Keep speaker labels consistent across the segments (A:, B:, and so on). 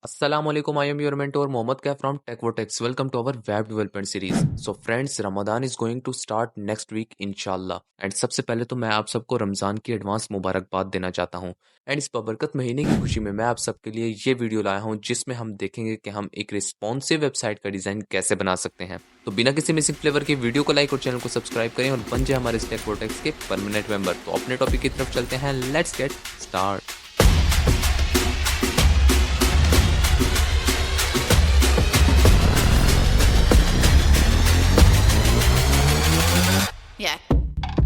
A: Assalamualaikum, I am your mentor Mohammad Kaif from TechVortex. Welcome to our web development series. So friends, Ramadan is going to start next week inshallah. And सबसे पहले तो मैं आप सबको रमज़ान की advance मुबारकबाद देना चाहता हूँ। एंड इस बबरकत महीने की खुशी में मैं आप सबके लिए ये वीडियो लाया हूँ जिसमें हम देखेंगे कि हम एक रिस्पॉन्सिव वेबसाइट का डिज़ाइन कैसे बना सकते हैं। तो बिना किसी मिसिंग फ्लेवर के वीडियो को लाइक और चैनल को सब्सक्राइब करें और बन जाए हमारे TechVortex के परमानेंट मेंबर। तो अपने टॉपिक की तरफ चलते हैं। Let's get start.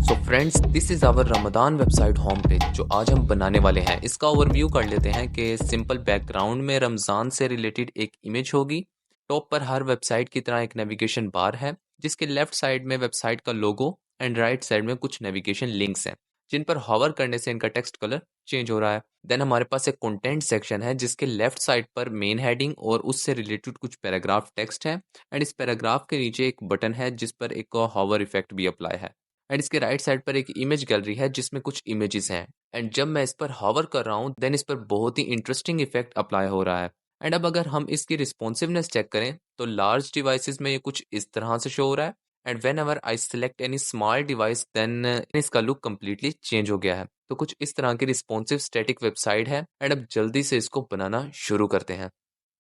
A: So friends, this is our Ramadan website home page जो आज हम बनाने वाले हैं। इसका ओवरव्यू कर लेते हैं कि सिंपल बैकग्राउंड में रमज़ान से रिलेटेड एक इमेज होगी। टॉप पर हर वेबसाइट की तरह एक नेविगेशन बार है जिसके लेफ्ट साइड में वेबसाइट का लोगो एंड राइट साइड में कुछ नेविगेशन लिंक्स हैं जिन पर हॉवर करने से इनका टेक्स्ट कलर चेंज हो रहा है। देन हमारे पास एक कंटेंट सेक्शन है जिसके लेफ्ट साइड पर मेन हेडिंग और उससे रिलेटेड कुछ पैराग्राफ टेक्स्ट है। एंड इस पैराग्राफ के नीचे एक बटन है जिस पर एक हॉवर इफेक्ट भी अप्लाई है। एंड इसके राइट साइड पर एक इमेज गैलरी है जिसमें कुछ इमेजेस हैं। एंड जब मैं इस पर हॉवर कर रहा हूँ देन इस पर बहुत ही इंटरेस्टिंग इफेक्ट अप्लाई हो रहा है। एंड अब अगर हम इसकी रिस्पॉन्सिवनेस चेक करें तो लार्ज डिवाइसेस में ये कुछ इस तरह से शो हो रहा है। And whenever I select any small device then इसका लुक कम्प्लीटली चेंज हो गया है। तो कुछ इस तरह की रिस्पॉन्सिव स्टैटिक वेबसाइट है। एंड अब जल्दी से इसको बनाना शुरू करते हैं।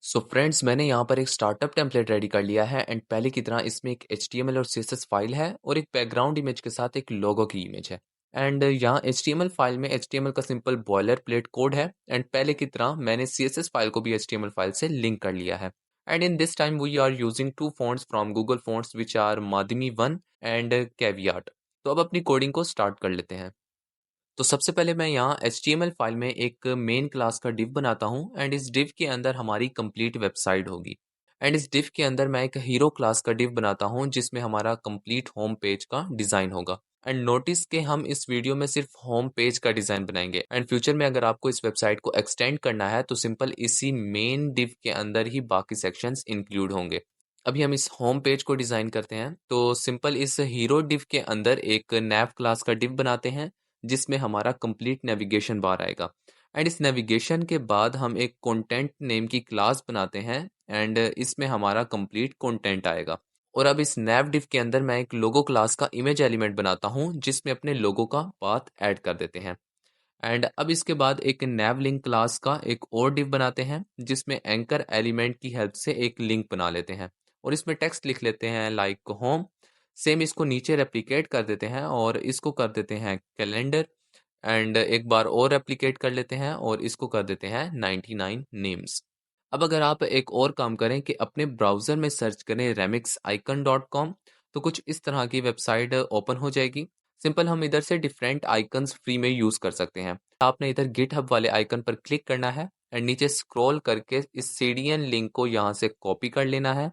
A: सो फ्रेंड्स, मैंने यहाँ पर एक स्टार्टअप टेम्पलेट रेडी कर लिया है। एंड पहले की तरह इसमें एक HTML और CSS फाइल है और एक बैकग्राउंड इमेज के साथ एक लोगो की इमेज है। एंड यहाँ HTML फाइल में HTML का सिंपल बॉयलर प्लेट कोड है। एंड पहले की तरह मैंने CSS फाइल को भी HTML फाइल से लिंक कर लिया है। And in this time we are using two fonts from Google fonts which are माध्यमी 1 एंड कैवियाट। तो अब अपनी कोडिंग को स्टार्ट कर लेते हैं। तो सबसे पहले मैं यहाँ HTML फाइल में एक मेन क्लास का डिव बनाता हूँ। एंड इस डिव के अंदर हमारी कंप्लीट वेबसाइट होगी। एंड इस डिव के अंदर मैं एक हीरो क्लास का डिव बनाता हूँ जिसमें हमारा कंप्लीट होम पेज का डिज़ाइन होगा। एंड नोटिस के हम इस वीडियो में सिर्फ होम पेज का डिज़ाइन बनाएंगे। एंड फ्यूचर में अगर आपको इस वेबसाइट को एक्सटेंड करना है तो सिंपल इसी मेन डिव के अंदर ही बाकी सेक्शंस इंक्लूड होंगे। अभी हम इस होम पेज को डिज़ाइन करते हैं। तो सिंपल इस हीरो डिव के अंदर एक नैव क्लास का डिव बनाते हैं जिसमें हमारा कंप्लीट नेविगेशन बार आएगा। एंड इस नेविगेशन के बाद हम एक कंटेंट नेम की क्लास बनाते हैं। एंड इसमें हमारा कंप्लीट कंटेंट आएगा। और अब इस नैव डिव के अंदर मैं एक लोगो क्लास का इमेज एलिमेंट बनाता हूँ जिसमें अपने लोगो का पाथ ऐड कर देते हैं। एंड अब इसके बाद एक नैव लिंक क्लास का एक और डिव बनाते हैं जिसमें एंकर एलिमेंट की हेल्प से एक लिंक बना लेते हैं और इसमें टेक्स्ट लिख लेते हैं लाइक होम। सेम इसको नीचे रेप्लिकेट कर देते हैं और इसको कर देते हैं कैलेंडर। एंड एक बार और रेप्लिकेट कर लेते हैं और इसको कर देते हैं 99 नेम्स। अब अगर आप एक और काम करें कि अपने ब्राउज़र में सर्च करें remixicon.com तो कुछ इस तरह की वेबसाइट ओपन हो जाएगी। सिंपल हम इधर से डिफरेंट आइकन्स फ्री में यूज़ कर सकते हैं। आपने इधर गिटहब वाले आइकन पर क्लिक करना है एंड नीचे स्क्रॉल करके इस सीडीएन लिंक को यहाँ से कॉपी कर लेना है।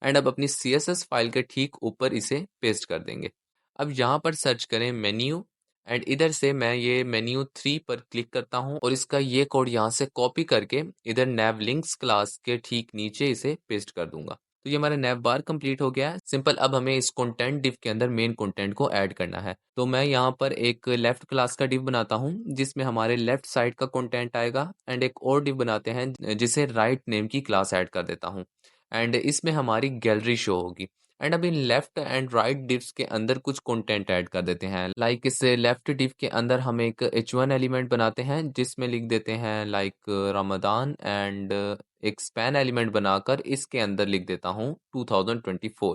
A: एंड अब अपनी CSS फाइल के ठीक ऊपर इसे पेस्ट कर देंगे। अब यहाँ पर सर्च करें मेन्यू एंड इधर से मैं ये मेन्यू 3 पर क्लिक करता हूँ और इसका ये कोड यहाँ से कॉपी करके इधर नैव लिंक्स क्लास के ठीक नीचे इसे पेस्ट कर दूंगा। तो ये हमारा नैव बार कंप्लीट हो गया है। सिंपल अब हमें इस कंटेंट डिव के अंदर मेन कंटेंट को ऐड करना है। तो मैं यहाँ पर एक लेफ्ट क्लास का डिव बनाता हूँ जिसमें हमारे लेफ्ट साइड का कंटेंट आएगा। एंड एक और डिव बनाते हैं जिसे राइट नेम की क्लास ऐड कर देता हूँ। एंड इसमें हमारी गैलरी शो होगी। एंड अब इन लेफ्ट एंड राइट डिव्स के अंदर कुछ कंटेंट ऐड कर देते हैं। लाइक इस लेफ्ट डिव के अंदर हम एक H1 एलिमेंट बनाते हैं जिसमें लिख देते हैं लाइक रमदान। एंड एक स्पैन एलिमेंट बनाकर इसके अंदर लिख देता हूँ 2024।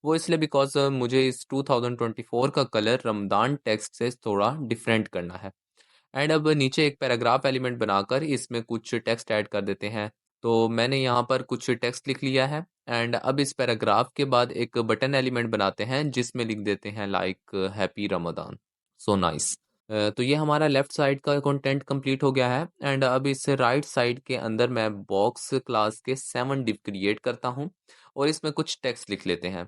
A: वो इसलिए बिकॉज मुझे इस 2024 का कलर रमदान टेक्स्ट से थोड़ा डिफरेंट करना है। एंड अब नीचे एक पैराग्राफ एलिमेंट बनाकर इसमें कुछ टेक्स्ट ऐड कर देते हैं। तो मैंने यहाँ पर कुछ टेक्स्ट लिख लिया है। एंड अब इस पैराग्राफ के बाद एक बटन एलिमेंट बनाते हैं जिसमें लिख देते हैं like happy Ramadan. So nice. तो ये हमारा लेफ्ट साइड का कंटेंट कंप्लीट हो गया है। एंड अब इस राइट साइड के अंदर मैं बॉक्स क्लास के 7 डिव क्रिएट करता हूँ और इसमें कुछ टेक्स्ट लिख लेते हैं।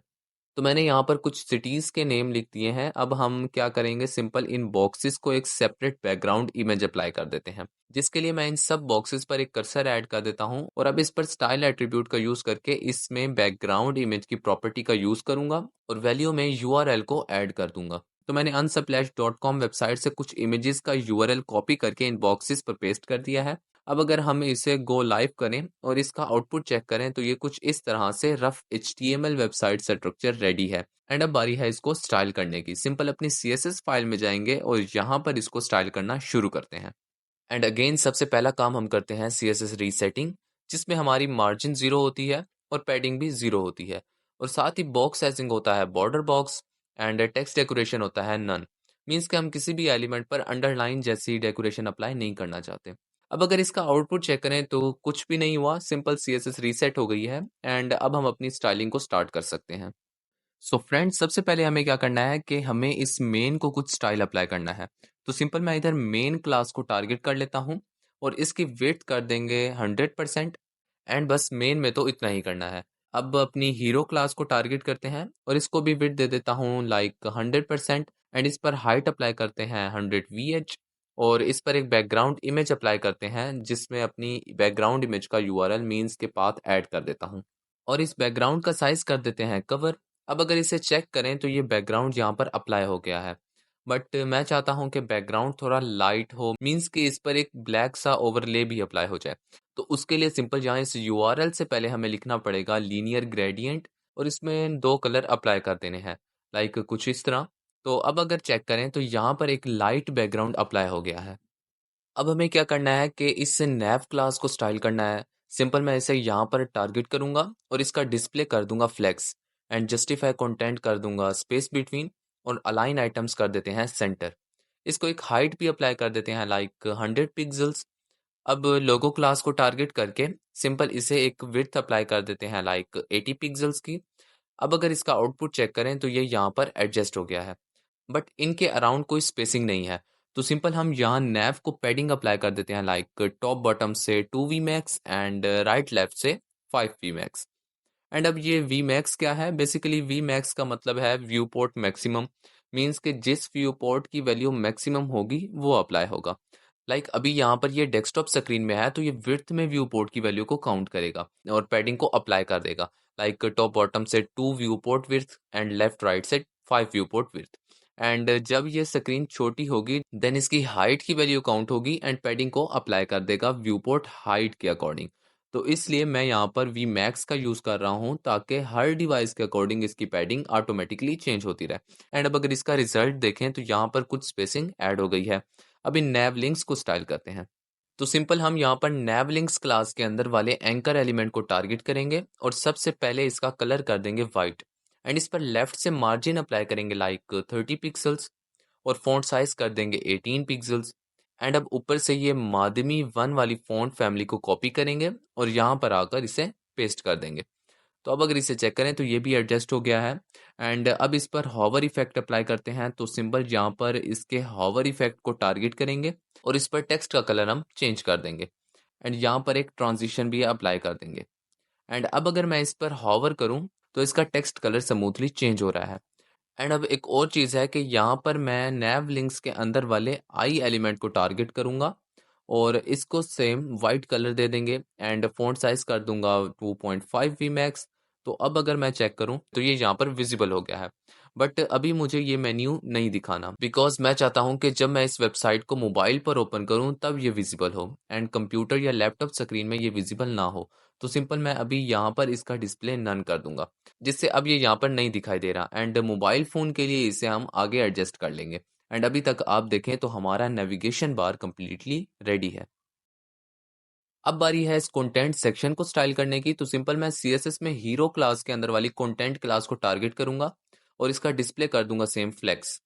A: तो मैंने यहाँ पर कुछ सिटीज़ के नेम लिख दिए हैं। अब हम क्या करेंगे, सिंपल इन बॉक्सेस को एक सेपरेट बैकग्राउंड इमेज अप्लाई कर देते हैं जिसके लिए मैं इन सब बॉक्सेस पर एक कर्सर ऐड कर देता हूँ। और अब इस पर स्टाइल एट्रीब्यूट का यूज़ करके इसमें बैकग्राउंड इमेज की प्रॉपर्टी का यूज़ करूंगा और वैल्यू में URL को ऐड कर दूंगा। तो मैंने unsplash.com वेबसाइट से कुछ इमेजेस का URL कॉपी करके इन बॉक्सेस पर पेस्ट कर दिया है। अब अगर हम इसे गो लाइव करें और इसका आउटपुट चेक करें तो ये कुछ इस तरह से rough HTML website structure ready है। एंड अब बारी है इसको स्टाइल करने की। सिंपल अपनी CSS फाइल में जाएंगे और यहाँ पर इसको स्टाइल करना शुरू करते हैं। एंड अगेन सबसे पहला काम हम करते हैं CSS रीसेटिंग, जिसमें हमारी मार्जिन 0 होती है और पैडिंग भी 0 होती है, और साथ ही बॉक्स साइजिंग होता है border box, and text decoration होता है नन। मीन्स कि हम किसी भी एलिमेंट पर अंडरलाइन जैसी डेकोरेशन अप्लाई नहीं करना चाहते। अब अगर इसका आउटपुट चेक करें तो कुछ भी नहीं हुआ, सिंपल CSS रीसेट हो गई है। एंड अब हम अपनी स्टाइलिंग को स्टार्ट कर सकते हैं। सो फ्रेंड्स, सबसे पहले हमें क्या करना है कि हमें इस मेन को कुछ स्टाइल अप्लाई करना है। तो सिंपल मैं इधर मेन क्लास को टारगेट कर लेता हूँ और इसकी विड्थ कर देंगे 100%। एंड बस मेन में तो इतना ही करना है। अब अपनी हीरो क्लास को टारगेट करते हैं और इसको भी विड्थ दे देता हूँ लाइक 100%। एंड इस पर हाइट अप्लाई करते हैं 100 VH, और इस पर एक बैकग्राउंड इमेज अप्लाई करते हैं जिसमें अपनी बैकग्राउंड इमेज का URL मीन्स के पाथ ऐड कर देता हूँ, और इस बैकग्राउंड का साइज कर देते हैं कवर। अब अगर इसे चेक करें तो ये बैकग्राउंड यहाँ पर अप्लाई हो गया है, बट मैं चाहता हूँ कि बैकग्राउंड थोड़ा लाइट हो, मीन्स कि इस पर एक ब्लैक सा ओवरले भी अप्लाई हो जाए। तो उसके लिए सिंपल यहाँ इस URL से पहले हमें लिखना पड़ेगा लीनियर ग्रेडियंट, और इसमें 2 कलर अप्लाई कर देने हैं लाइक कुछ इस तरह। तो अब अगर चेक करें तो यहाँ पर एक लाइट बैकग्राउंड अप्लाई हो गया है। अब हमें क्या करना है कि इस नैव क्लास को स्टाइल करना है। सिंपल मैं इसे यहाँ पर टारगेट करूंगा और इसका डिस्प्ले कर दूंगा फ्लेक्स, एंड जस्टिफाई कंटेंट कर दूंगा स्पेस बिटवीन, और अलाइन आइटम्स कर देते हैं सेंटर। इसको एक हाइट भी अप्लाई कर देते हैं लाइक 100 पिक्सल्स। अब लोगो क्लास को टारगेट करके सिंपल इसे एक विड्थ अप्लाई कर देते हैं लाइक 80 पिक्सल्स की। अब अगर इसका आउटपुट चेक करें तो ये यहाँ पर एडजस्ट हो गया है, बट इनके अराउंड कोई स्पेसिंग नहीं है। तो सिंपल हम यहाँ नैव को पैडिंग अप्लाई कर देते हैं लाइक टॉप बॉटम से 2 Vmax एंड राइट लेफ्ट से 5 Vmax। एंड अब ये Vmax क्या है? बेसिकली Vmax का मतलब है व्यू पोर्ट मैक्सिमम, मीन्स कि जिस व्यू पोर्ट की वैल्यू मैक्सिमम होगी वो अप्लाई होगा। लाइक अभी यहाँ पर ये डेस्कटॉप स्क्रीन में है तो ये विड्थ में व्यू पोर्ट की वैल्यू को काउंट करेगा और पैडिंग को अप्लाई कर देगा लाइक टॉप बॉटम से 2 view port width and left right से 5 व्यू पोर्ट विड्थ। एंड जब ये स्क्रीन छोटी होगी देन इसकी हाइट की वैल्यू काउंट होगी एंड पैडिंग को अप्लाई कर देगा व्यू पोर्ट हाइट के अकॉर्डिंग। तो इसलिए मैं यहाँ पर Vmax का यूज़ कर रहा हूँ ताकि हर डिवाइस के अकॉर्डिंग इसकी पैडिंग ऑटोमेटिकली चेंज होती रहे। एंड अब अगर इसका रिजल्ट देखें तो यहाँ पर कुछ स्पेसिंग ऐड हो गई है। अब इन नैव लिंक्स को स्टाइल करते हैं। तो सिंपल हम यहाँ पर नैव लिंक्स क्लास के अंदर वाले एंकर एलिमेंट को टारगेट करेंगे और सबसे पहले इसका कलर कर देंगे वाइट, एंड इस पर लेफ्ट से मार्जिन अप्लाई करेंगे लाइक 30 पिक्सल्स, और फॉन्ट साइज कर देंगे 18 पिक्सल्स। एंड अब ऊपर से ये माध्यमी 1 वाली फॉन्ट फैमिली को कॉपी करेंगे और यहाँ पर आकर इसे पेस्ट कर देंगे। तो अब अगर इसे चेक करें तो ये भी एडजस्ट हो गया है। एंड अब इस पर हॉवर इफेक्ट अप्लाई करते हैं। तो सिंपल यहाँ पर इसके हॉवर इफेक्ट को टारगेट करेंगे और इस पर टेक्स्ट का कलर हम चेंज कर देंगे, एंड यहाँ पर एक ट्रांजिशन भी अप्लाई कर देंगे। एंड अब अगर मैं इस पर हॉवर करूँ तो इसका टेक्स्ट कलर स्मूथली चेंज हो रहा है। एंड अब एक और चीज़ है कि यहाँ पर मैं नैव लिंक्स के अंदर वाले आई एलिमेंट को टारगेट करूँगा और इसको सेम वाइट कलर दे देंगे एंड फॉन्ट साइज कर दूंगा 2.5 Vmax। तो अब अगर मैं चेक करूं तो ये यहाँ पर विजिबल हो गया है, बट अभी मुझे ये मेन्यू नहीं दिखाना बिकॉज मैं चाहता हूं कि जब मैं इस वेबसाइट को मोबाइल पर ओपन करूं तब ये विजिबल हो एंड कंप्यूटर या लैपटॉप स्क्रीन में ये विजिबल ना हो। तो सिंपल मैं अभी यहाँ पर इसका डिस्प्ले नन कर दूंगा, जिससे अब ये यहाँ पर नहीं दिखाई दे रहा। एंड मोबाइल फ़ोन के लिए इसे हम आगे एडजस्ट कर लेंगे। एंड अभी तक आप देखें तो हमारा नेविगेशन बार कंप्लीटली रेडी है। अब बारी है इस कंटेंट सेक्शन को स्टाइल करने की। तो सिंपल मैं CSS में हीरो क्लास के अंदर वाली कंटेंट क्लास को टारगेट करूंगा और इसका डिस्प्ले कर दूंगा सेम फ्लेक्स,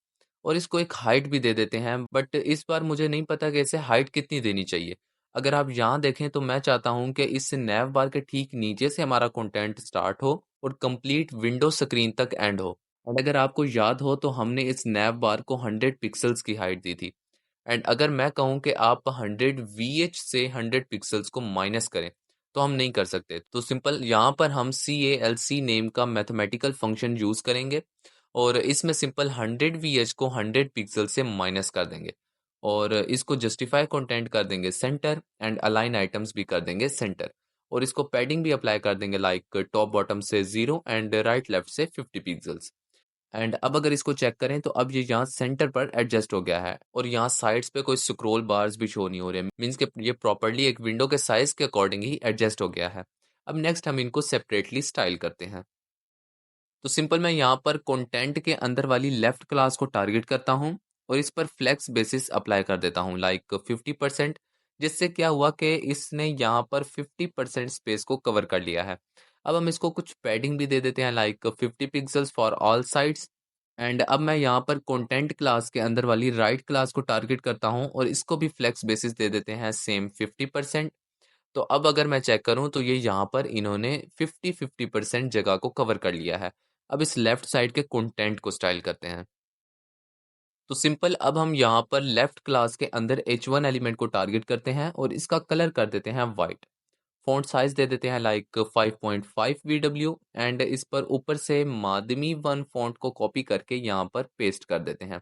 A: और इसको एक हाइट भी दे देते हैं, बट इस बार मुझे नहीं पता कि इसे हाइट कितनी देनी चाहिए। अगर आप यहाँ देखें तो मैं चाहता हूँ कि इस नैव बार के ठीक नीचे से हमारा कंटेंट स्टार्ट हो और कंप्लीट विंडो स्क्रीन तक एंड हो। और अगर आपको याद हो तो हमने इस नैव बार को 100 पिक्सल्स की हाइट दी थी। एंड अगर मैं कहूँ कि आप 100 VH से 100 पिक्सल्स को माइनस करें तो हम नहीं कर सकते। तो सिंपल यहाँ पर हम CALC नेम का मैथमेटिकल फंक्शन यूज करेंगे और इसमें सिंपल 100 VH को 100 पिक्सल से माइनस कर देंगे और इसको जस्टिफाई कंटेंट कर देंगे सेंटर एंड अलाइन आइटम्स भी कर देंगे सेंटर, और इसको पैडिंग भी अप्लाई कर देंगे लाइक टॉप बॉटम से 0 एंड राइट लेफ्ट से 50 पिक्सल्स। एंड अब अगर इसको चेक करें तो अब ये यहाँ सेंटर पर एडजस्ट हो गया है और यहाँ साइड्स पे कोई स्क्रॉल बार्स भी शो नहीं हो रहे, मीन्स कि ये प्रॉपर्ली एक विंडो के साइज के अकॉर्डिंग ही एडजस्ट हो गया है। अब नेक्स्ट हम इनको सेपरेटली स्टाइल करते हैं। तो सिंपल मैं यहाँ पर कंटेंट के अंदर वाली लेफ्ट क्लास को टारगेट करता हूँ और इस पर फ्लेक्स बेसिस अप्लाई कर देता हूँ लाइक 50%। जिससे क्या हुआ कि इसने यहाँ पर 50% स्पेस को कवर कर लिया है। अब हम इसको कुछ पैडिंग भी दे देते हैं like 50 pixels for all sides. And अब मैं यहाँ पर कंटेंट क्लास के अंदर वाली राइट क्लास को टारगेट करता हूँ और इसको भी फ्लेक्स बेसिस दे देते हैं सेम 50%। तो अब अगर मैं चेक करूं तो ये यहाँ पर इन्होंने 50-50% जगह को कवर कर लिया है। अब इस लेफ्ट साइड के कंटेंट को स्टाइल करते हैं। तो सिंपल अब हम यहाँ पर लेफ्ट क्लास के अंदर H1 एलिमेंट को टारगेट करते हैं और इसका कलर कर देते हैं वाइट। फॉन्ट साइज दे देते हैं लाइक 5.5 VW एंड इस पर ऊपर से माध्यमी वन फॉन्ट को कॉपी करके यहाँ पर पेस्ट कर देते हैं।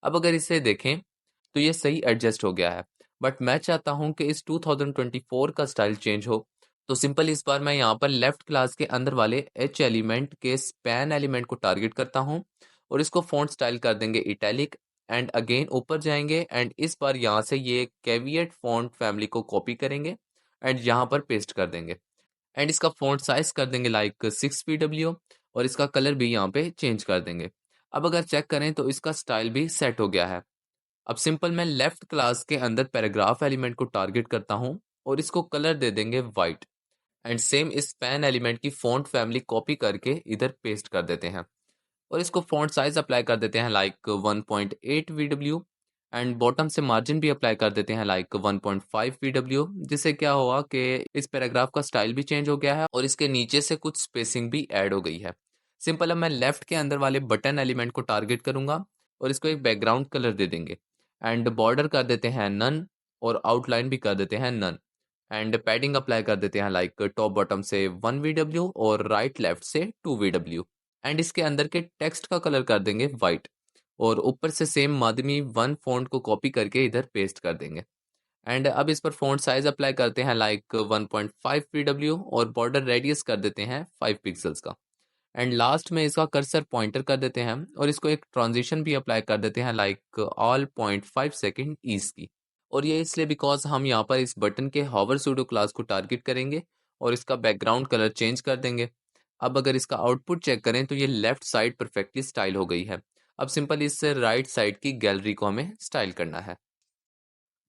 A: अब अगर इसे देखें तो ये सही एडजस्ट हो गया है। बट मैं चाहता हूँ कि इस 2024 का स्टाइल चेंज हो। तो सिंपल इस बार मैं यहाँ पर लेफ्ट क्लास के अंदर वाले एच एलिमेंट के स्पैन एलिमेंट को टारगेट करता हूँ और इसको फॉन्ट स्टाइल कर देंगे इटैलिक। एंड अगेन ऊपर जाएंगे एंड इस बार यहाँ से ये कैविएट फॉन्ट फैमिली को कॉपी करेंगे एंड यहाँ पर पेस्ट कर देंगे। एंड इसका फॉन्ट साइज कर देंगे लाइक 6 pw और इसका कलर भी यहाँ पे चेंज कर देंगे। अब अगर चेक करें तो इसका स्टाइल भी सेट हो गया है। अब सिंपल मैं लेफ्ट क्लास के अंदर पैराग्राफ एलिमेंट को टारगेट करता हूँ और इसको कलर दे देंगे वाइट। एंड सेम इस पैन एलिमेंट की फॉन्ट फैमिली कॉपी करके इधर पेस्ट कर देते हैं और इसको फॉन्ट साइज अप्लाई कर देते हैं लाइक 1.8 VW। एंड बॉटम से मार्जिन भी अप्लाई कर देते हैं लाइक 1.5 VW। जिससे क्या हुआ कि इस पैराग्राफ का स्टाइल भी चेंज हो गया है और इसके नीचे से कुछ स्पेसिंग भी ऐड हो गई है। सिंपल अब मैं लेफ्ट के अंदर वाले बटन एलिमेंट को टारगेट करूंगा और इसको एक बैकग्राउंड कलर दे देंगे। एंड बॉर्डर कर देते हैं नन और आउटलाइन भी कर देते हैं नन। एंड पैडिंग अप्लाई कर देते हैं लाइक टॉप बॉटम से 1 VW और राइट लेफ्ट से 2 VW। एंड इसके अंदर के टेक्स्ट का कलर कर देंगे वाइट और ऊपर से सेम माध्यमी वन फॉन्ट को कॉपी करके इधर पेस्ट कर देंगे। एंड अब इस पर फॉन्ट साइज अप्लाई करते हैं लाइक 1.5 VW और बॉर्डर रेडियस कर देते हैं 5 पिक्सल्स का। एंड लास्ट में इसका कर्सर पॉइंटर कर देते हैं और इसको एक ट्रांजिशन भी अप्लाई कर देते हैं लाइक ऑल 0.5 सेकेंड ईज की। और ये इसलिए बिकॉज हम यहाँ पर इस बटन के हॉवर सूडो क्लास को टारगेट करेंगे और इसका बैकग्राउंड कलर चेंज कर देंगे। अब अगर इसका आउटपुट चेक करें तो ये लेफ्ट साइड परफेक्टली स्टाइल हो गई है। अब सिंपल इस राइट साइड की गैलरी को हमें स्टाइल करना है।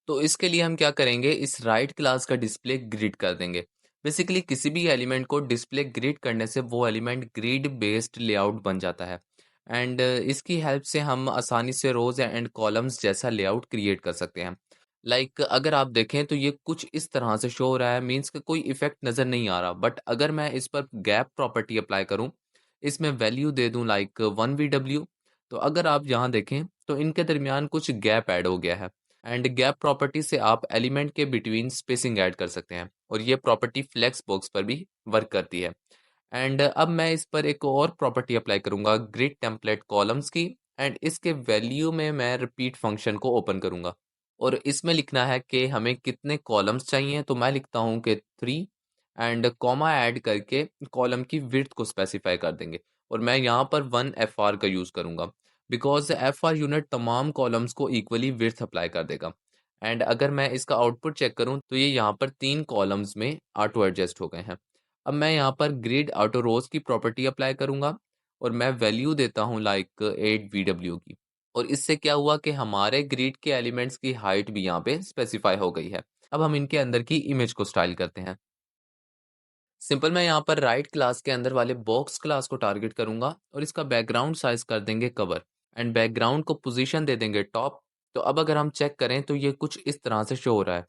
A: तो इसके लिए हम क्या करेंगे, इस राइट क्लास का डिस्प्ले ग्रिड कर देंगे। बेसिकली किसी भी एलिमेंट को डिस्प्ले ग्रिड करने से वो एलिमेंट ग्रिड बेस्ड लेआउट बन जाता है। एंड इसकी हेल्प से हम आसानी से रोज एंड कॉलम्स जैसा लेआउट क्रिएट कर सकते हैं। अगर आप देखें तो ये कुछ इस तरह से शो हो रहा है, मीन्स का कोई इफेक्ट नज़र नहीं आ रहा। बट अगर मैं इस पर गैप प्रॉपर्टी अप्लाई करूं, इसमें वैल्यू दे दूं लाइक 1 VW, तो अगर आप यहाँ देखें तो इनके दरमियान कुछ गैप ऐड हो गया है। एंड गैप प्रॉपर्टी से आप एलिमेंट के बिटवीन स्पेसिंग ऐड कर सकते हैं और ये प्रॉपर्टी फ्लेक्स बॉक्स पर भी वर्क करती है। एंड अब मैं इस पर एक और प्रॉपर्टी अप्लाई करूंगा ग्रिड टेम्पलेट कॉलम्स की। एंड इसके वैल्यू में मैं रिपीट फंक्शन को ओपन करूंगा और इसमें लिखना है कि हमें कितने कॉलम्स चाहिए। तो मैं लिखता हूँ कि 3 एंड कॉमा ऐड करके कॉलम की विड्थ को स्पेसिफाई कर देंगे और मैं यहाँ पर 1 FR का यूज़ करूँगा बिकॉज FR यूनिट तमाम कॉलम्स को इक्वली विड्थ अप्लाई कर देगा। एंड अगर मैं इसका आउटपुट चेक करूँ तो ये यहाँ पर 3 कॉलम्स में ऑटो एडजस्ट हो गए हैं। अब मैं यहाँ पर ग्रिड ऑटो रोज की प्रॉपर्टी अप्लाई करूँगा और मैं वैल्यू देता हूँ लाइक 8 VW की। और इससे क्या हुआ कि हमारे ग्रिड के एलिमेंट्स की हाइट भी यहाँ पे स्पेसिफाई हो गई है। अब हम इनके अंदर की इमेज को स्टाइल करते हैं। सिंपल मैं यहाँ पर राइट क्लास के अंदर वाले बॉक्स क्लास को टारगेट करूंगा और इसका बैकग्राउंड साइज कर देंगे कवर एंड बैकग्राउंड को पोजीशन दे देंगे टॉप। तो अब अगर हम चेक करें तो ये कुछ इस तरह से शो हो रहा है।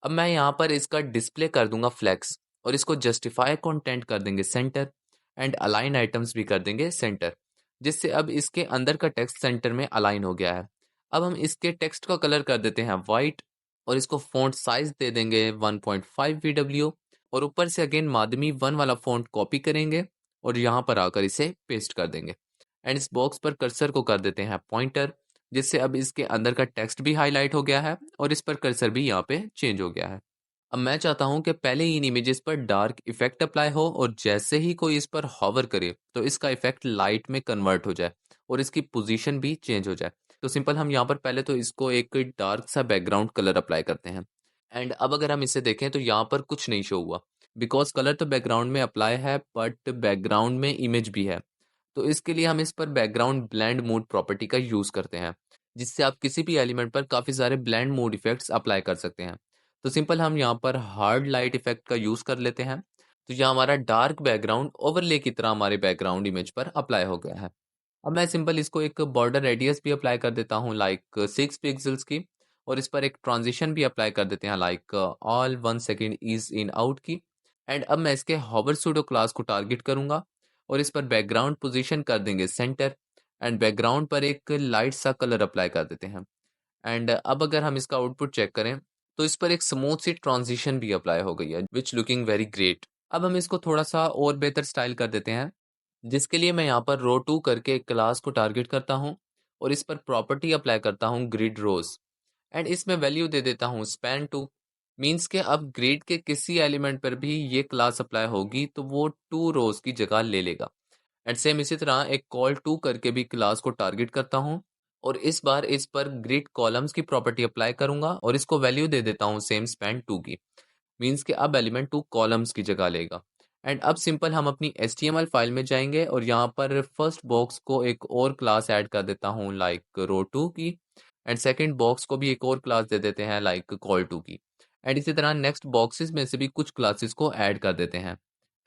A: अब मैं यहाँ पर इसका डिस्प्ले कर दूंगा फ्लेक्स और इसको जस्टिफाई कंटेंट कर देंगे सेंटर एंड अलाइन आइटम्स भी कर देंगे सेंटर। जिससे अब इसके अंदर का टेक्स्ट सेंटर में अलाइन हो गया है। अब हम इसके टेक्स्ट का कलर कर देते हैं वाइट और इसको फॉन्ट साइज दे देंगे 1.5 VW और ऊपर से अगेन माध्यमी वन वाला फॉन्ट कॉपी करेंगे और यहाँ पर आकर इसे पेस्ट कर देंगे। एंड इस बॉक्स पर कर्सर को कर देते हैं पॉइंटर। जिससे अब इसके अंदर का टेक्स्ट भी हाईलाइट हो गया है और इस पर कर्सर भी यहाँ पे चेंज हो गया है। अब मैं चाहता हूँ कि पहले इन इमेजेस पर डार्क इफेक्ट अप्लाई हो और जैसे ही कोई इस पर हॉवर करे तो इसका इफेक्ट लाइट में कन्वर्ट हो जाए और इसकी पोजीशन भी चेंज हो जाए। तो सिंपल हम यहाँ पर पहले तो इसको एक डार्क सा बैकग्राउंड कलर अप्लाई करते हैं। एंड अब अगर हम इसे देखें तो यहाँ पर कुछ नहीं शो हुआ, बिकॉज कलर तो बैकग्राउंड में अप्लाई है बट बैकग्राउंड में इमेज भी है। तो इसके लिए हम इस पर बैकग्राउंड ब्लेंड मोड प्रॉपर्टी का यूज करते हैं, जिससे आप किसी भी एलिमेंट पर काफी सारे ब्लेंड मोड इफेक्ट्स अप्लाई कर सकते हैं। तो सिंपल हम यहाँ पर हार्ड लाइट इफेक्ट का यूज कर लेते हैं। तो यहाँ हमारा डार्क बैकग्राउंड ओवरले की तरह हमारे बैकग्राउंड इमेज पर अप्लाई हो गया है। अब मैं सिंपल इसको एक बॉर्डर रेडियस भी अप्लाई कर देता हूँ लाइक 6 पिक्सल्स की, और इस पर एक ट्रांजिशन भी अप्लाई कर देते हैं like all 1 second is in out की। एंड अब मैं इसके हॉवर सूडो क्लास को टारगेट करूंगा और इस पर बैकग्राउंड पोजीशन कर देंगे सेंटर। एंड बैकग्राउंड पर एक लाइट सा कलर अप्लाई कर देते हैं। एंड अब अगर हम इसका आउटपुट चेक करें तो इस पर एक स्मूथ सी ट्रांजिशन भी अप्लाई हो गई है विच लुकिंग वेरी ग्रेट। अब हम इसको थोड़ा सा और बेहतर स्टाइल कर देते हैं, जिसके लिए मैं यहाँ पर रो 2 करके एक क्लास को टारगेट करता हूँ और इस पर प्रॉपर्टी अप्लाई करता हूँ ग्रिड रोज। एंड इसमें वैल्यू दे देता हूँ स्पैन 2। मीन्स के अब ग्रिड के किसी एलिमेंट पर भी ये क्लास अप्लाई होगी तो वो 2 रोज की जगह ले लेगा। एंड सेम इसी तरह एक कॉल 2 करके भी क्लास को टारगेट करता हूँ और इस बार इस पर ग्रिड कॉलम्स की प्रॉपर्टी अप्लाई करूंगा और इसको वैल्यू दे देता हूँ सेम स्पैन 2 की। मीन्स कि अब एलिमेंट 2 कॉलम्स की जगह लेगा। एंड अब सिंपल हम अपनी HTML फाइल में जाएंगे और यहाँ पर फर्स्ट बॉक्स को एक और क्लास ऐड कर देता हूँ लाइक रो 2 की। एंड सेकंड बॉक्स को भी एक और क्लास दे देते हैं लाइक कॉल 2 की। एंड इसी तरह नेक्स्ट बॉक्सेस में से भी कुछ क्लासेस को ऐड कर देते हैं।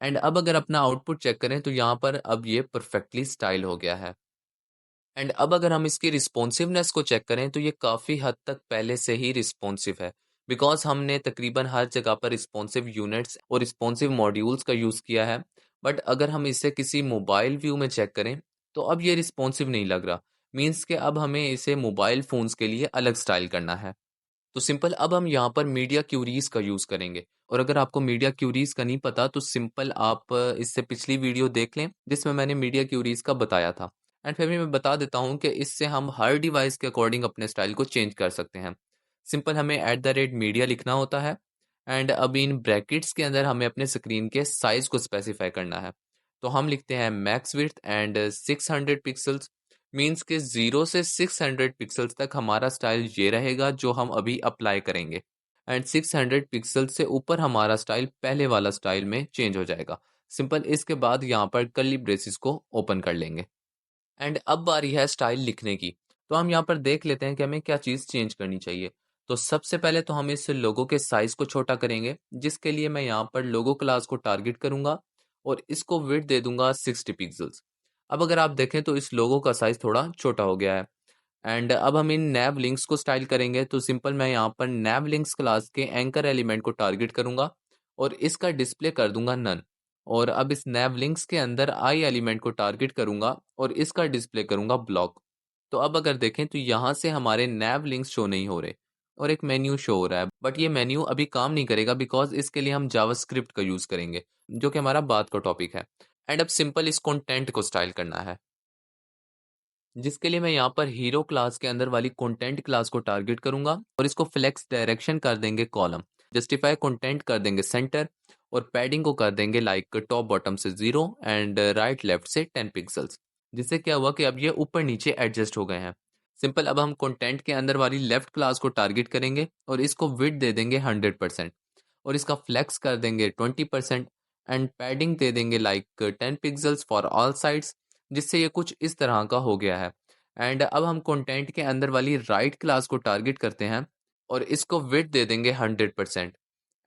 A: एंड अब अगर अपना आउटपुट चेक करें तो यहाँ पर अब ये परफेक्टली स्टाइल हो गया है। एंड अब अगर हम इसकी रिस्पॉन्सिवनेस को चेक करें तो ये काफ़ी हद तक पहले से ही रिस्पॉन्सिव है, बिकॉज हमने तकरीबन हर जगह पर रिस्पॉन्सिव यूनिट्स और रिस्पॉन्सिव मॉड्यूल्स का यूज़ किया है। बट अगर हम इसे किसी मोबाइल व्यू में चेक करें तो अब ये रिस्पॉन्सिव नहीं लग रहा। मीन्स के अब हमें इसे मोबाइल फ़ोन्स के लिए अलग स्टाइल करना है। तो सिंपल अब हम यहाँ पर मीडिया क्यूरीज का यूज़ करेंगे। और अगर आपको मीडिया क्यूरीज का नहीं पता तो सिंपल आप इससे पिछली वीडियो देख लें जिसमें मैंने मीडिया क्यूरीज का बताया था। एंड फिर भी मैं बता देता हूँ कि इससे हम हर डिवाइस के अकॉर्डिंग अपने स्टाइल को चेंज कर सकते हैं। सिंपल हमें @मीडिया लिखना होता है। एंड अब इन ब्रैकेट्स के अंदर हमें अपने स्क्रीन के साइज को स्पेसिफाई करना है। तो हम लिखते हैं max width and 600 pixels. Means के 0 से 600 पिक्सल्स तक हमारा स्टाइल ये रहेगा जो हम अभी अप्लाई करेंगे। एंड 600 पिक्सल से ऊपर हमारा स्टाइल पहले वाला स्टाइल में चेंज हो जाएगा। सिंपल इसके बाद यहाँ पर कर्ली ब्रेसेस को ओपन कर लेंगे। एंड अब बारी है स्टाइल लिखने की। तो हम यहाँ पर देख लेते हैं कि हमें क्या चीज़ चेंज करनी चाहिए। तो सबसे पहले तो हम इस लोगो के साइज को छोटा करेंगे, जिसके लिए मैं यहाँ पर लोगो क्लास को टारगेट करूंगा और इसको विड्थ दे दूंगा 60 पिक्सल्स। अब अगर आप देखें तो इस लोगो का साइज थोड़ा छोटा हो गया है। एंड अब हम इन नैव लिंक्स को स्टाइल करेंगे। तो सिंपल मैं यहाँ पर नैव लिंक्स क्लास के एंकर एलिमेंट को टारगेट करूंगा और इसका डिस्प्ले कर दूंगा नन। और अब इस नैव लिंक्स के अंदर आई एलिमेंट को टारगेट करूंगा और इसका डिस्प्ले करूंगा ब्लॉक। तो अब अगर देखें तो यहाँ से हमारे नैव लिंक्स शो नहीं हो रहे और एक मेन्यू शो हो रहा है, बट ये मेन्यू अभी काम नहीं करेगा बिकॉज इसके लिए हम जावास्क्रिप्ट का यूज करेंगे, जो कि हमारा बात का टॉपिक है। एंड अब सिंपल इस कंटेंट को स्टाइल करना है, जिसके लिए मैं यहाँ पर हीरो क्लास के अंदर वाली कंटेंट क्लास को टारगेट करूंगा और इसको फ्लेक्स डायरेक्शन कर देंगे कॉलम। जस्टिफाई कंटेंट कर देंगे सेंटर और पैडिंग को कर देंगे लाइक टॉप बॉटम से 0 एंड राइट लेफ्ट से 10 पिक्सल्स। जिससे क्या हुआ कि अब ये ऊपर नीचे एडजस्ट हो गए हैं। सिंपल अब हम कंटेंट के अंदर वाली लेफ्ट क्लास को टारगेट करेंगे और इसको विड्थ दे देंगे 100% और इसका फ्लेक्स कर देंगे 20% एंड पैडिंग दे देंगे like 10 pixels for all sides. जिससे ये कुछ इस तरह का हो गया है। एंड अब हम कंटेंट के अंदर वाली राइट क्लास को टारगेट करते हैं और इसको विड्थ दे देंगे 100%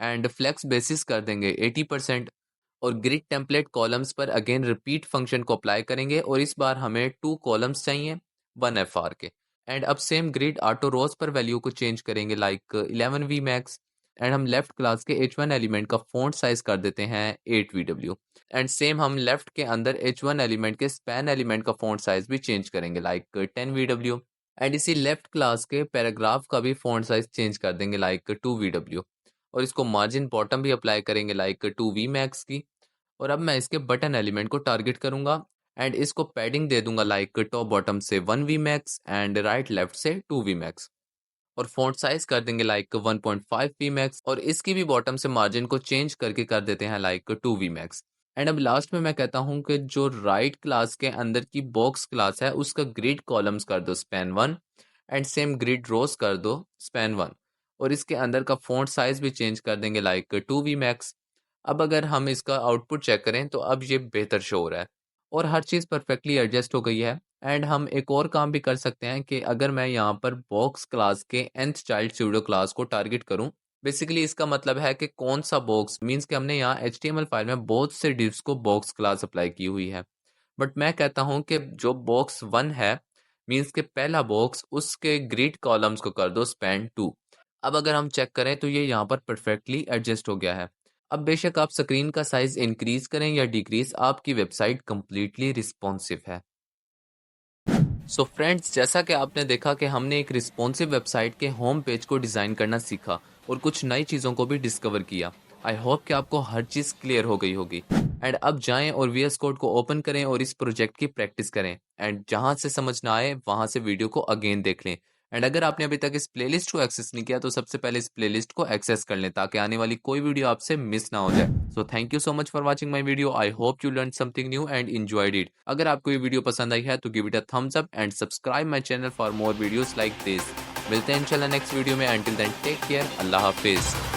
A: एंड फ्लेक्स बेसिस कर देंगे 80%। और ग्रिड टेम्पलेट कॉलम्स पर अगेन रिपीट फंक्शन को अप्लाई करेंगे और इस बार हमें 2 कॉलम्स चाहिए 1 FR के। एंड अब सेम ग्रिड ऑटो रोज पर वैल्यू को चेंज करेंगे लाइक 11 V मैक्स। एंड हम लेफ्ट क्लास के H1 एलिमेंट का फॉन्ट साइज कर देते हैं 8 VW। एंड सेम हम लेफ्ट के अंदर H1 एलिमेंट के स्पैन एलिमेंट का फॉन्ट साइज भी चेंज करेंगे लाइक 10 VW। एंड इसी लेफ्ट क्लास के पैराग्राफ का भी फॉन्ट साइज चेंज कर देंगे लाइक 2 VW। और इसको मार्जिन बॉटम भी अप्लाई करेंगे लाइक 2 V मैक्स की। और अब मैं इसके बटन एलिमेंट को टारगेट करूंगा एंड इसको पैडिंग दे दूंगा लाइक टॉप बॉटम से 1 V max and right left से 2 V मैक्स। और फॉन्ट साइज कर देंगे लाइक 1.5 वी मैक्स और इसकी भी बॉटम से मार्जिन को चेंज करके कर देते हैं लाइक 2 वी मैक्स। एंड अब लास्ट में मैं कहता हूँ कि जो राइट क्लास के अंदर की बॉक्स क्लास है उसका ग्रिड कॉलम्स कर दो स्पैन 1 एंड सेम ग्रिड रोज कर दो स्पैन 1 और इसके अंदर का फॉन्ट साइज भी चेंज कर देंगे लाइक 2 वी मैक्स। अब अगर हम इसका आउटपुट चेक करें तो अब ये बेहतर शो हो रहा है और हर चीज़ परफेक्टली एडजस्ट हो गई है। एंड हम एक और काम भी कर सकते हैं कि अगर मैं यहाँ पर बॉक्स क्लास के nth चाइल्ड स्यूडो क्लास को टारगेट करूँ, बेसिकली इसका मतलब है कि कौन सा बॉक्स मीन्स कि हमने यहाँ HTML फाइल में बहुत से divs को बॉक्स क्लास अप्लाई की हुई है। बट मैं कहता हूँ कि जो बॉक्स 1 है मीन्स के पहला बॉक्स उसके ग्रिड कॉलम्स को कर दो स्पैन 2। अब अगर हम चेक करें तो ये यहाँ पर परफेक्टली एडजस्ट हो गया है। अब बेशक आप स्क्रीन का साइज इंक्रीज करें या डिक्रीज, आपकी वेबसाइट कंप्लीटली रिस्पॉन्सिव है। सो फ्रेंड्स, जैसा कि आपने देखा कि हमने एक रिस्पॉन्सिव वेबसाइट के होम पेज को डिज़ाइन करना सीखा और कुछ नई चीज़ों को भी डिस्कवर किया। आई होप कि आपको हर चीज़ क्लियर हो गई होगी। एंड अब जाएं और VS कोड को ओपन करें और इस प्रोजेक्ट की प्रैक्टिस करें। एंड जहां से समझ ना आए वहां से वीडियो को अगेन देख लें। एंड अगर आपने अभी तक इस प्लेलिस्ट को एक्सेस नहीं किया तो सबसे पहले इस प्लेलिस्ट को एक्सेस कर लें ताकि आने वाली कोई वीडियो आपसे मिस ना हो जाए। So thank you so much for watching my video. I hope you learn something new and enjoyed it. अगर आपको ये वीडियो पसंद आई है तो give it a thumbs up and subscribe my channel for more videos like this. मिलते हैं इंशाल्लाह next video में। अंटिल देन टेक केयर, अल्लाह हाफिज।